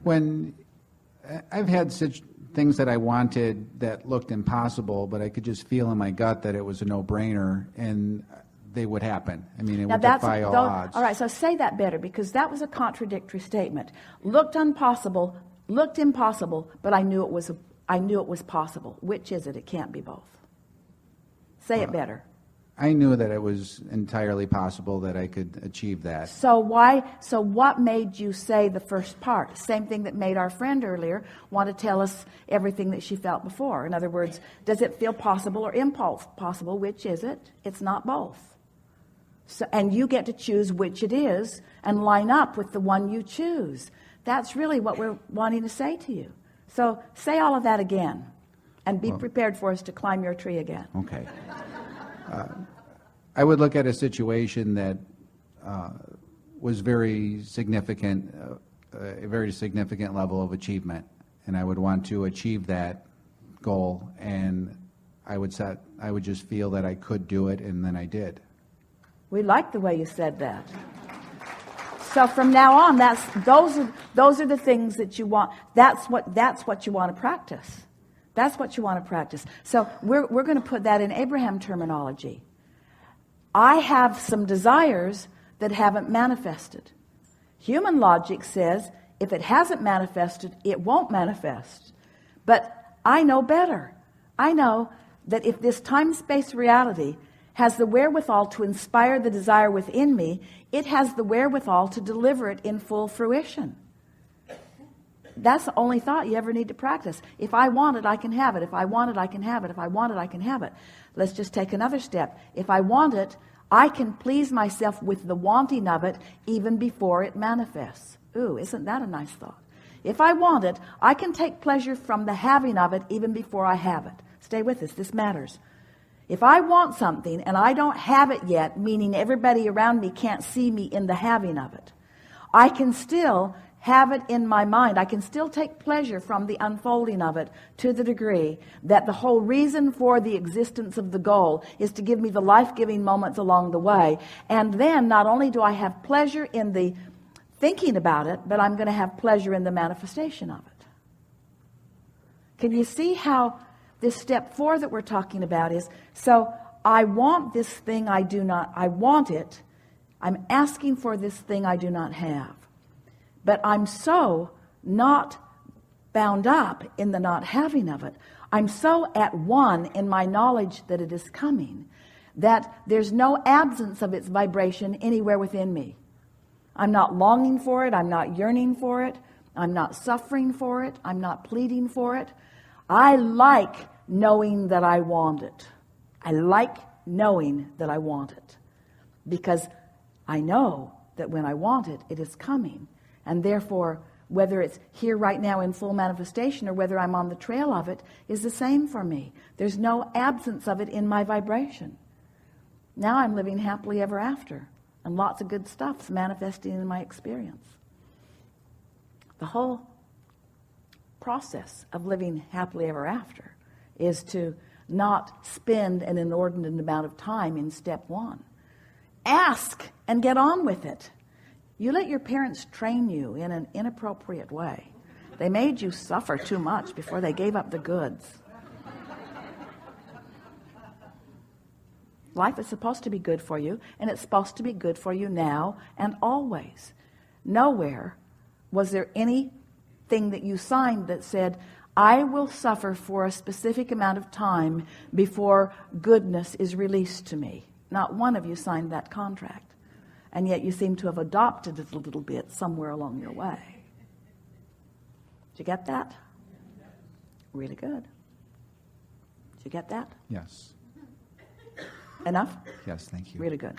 When I've had such things that I wanted that looked impossible, but I could just feel in my gut that it was a no-brainer, and they would happen. I mean, it would defy all odds. All right, so say that better, because that was a contradictory statement. Looked impossible, but I knew it was possible. Which is it? It can't be both. Say it better. I knew that it was entirely possible that I could achieve that. So what made you say the first part? Same thing that made our friend earlier want to tell us everything that she felt before. In other words, does it feel possible or impossible? Which is it? It's not both. So, and you get to choose which it is and line up with the one you choose. That's really what we're wanting to say to you. So say all of that again, and be prepared for us to climb your tree again. Okay. I would look at a situation that was very significant, a very significant level of achievement, and I would want to achieve that goal, and I would just feel that I could do it, and then I did. We like the way you said that. So from now on, those are the things that you want. That's what you want to practice. That's what you want to practice. So we're going to put that in Abraham terminology. I have some desires that haven't manifested. Human logic says if it hasn't manifested, it won't manifest. But I know better. I know that if this time-space reality has the wherewithal to inspire the desire within me, it has the wherewithal to deliver it in full fruition. That's the only thought you ever need to practice. If I want it, I can have it. If I want it, I can have it. If I want it, I can have it. Let's just take another step. If I want it, I can please myself with the wanting of it even before it manifests. Ooh, isn't that a nice thought? If I want it, I can take pleasure from the having of it even before I have it. Stay with us. This matters. If I want something and I don't have it yet, meaning everybody around me can't see me in the having of it, I can still have it in my mind. I can still take pleasure from the unfolding of it to the degree that the whole reason for the existence of the goal is to give me the life-giving moments along the way. And then not only do I have pleasure in the thinking about it, but I'm going to have pleasure in the manifestation of it. Can you see how this step 4 that we're talking about is, so I want this thing I want it. I'm asking for this thing I do not have. But I'm so not bound up in the not having of it. I'm so at one in my knowledge that it is coming that there's no absence of its vibration anywhere within me. I'm not longing for it. I'm not yearning for it. I'm not suffering for it. I'm not pleading for it. I like knowing that I want it. I like knowing that I want it, because I know that when I want it, it is coming. And therefore, whether it's here right now in full manifestation or whether I'm on the trail of it is the same for me. There's no absence of it in my vibration. Now I'm living happily ever after, and lots of good stuff's manifesting in my experience. The whole process of living happily ever after is to not spend an inordinate amount of time in step 1. Ask and get on with it. You let your parents train you in an inappropriate way. They made you suffer too much before they gave up the goods. Life is supposed to be good for you, and it's supposed to be good for you now and always. Nowhere was there anything that you signed that said, I will suffer for a specific amount of time before goodness is released to me. Not one of you signed that contract. And yet you seem to have adopted it a little bit somewhere along your way. Did you get that? Really good. Did you get that? Yes. Enough? Yes, thank you. Really good.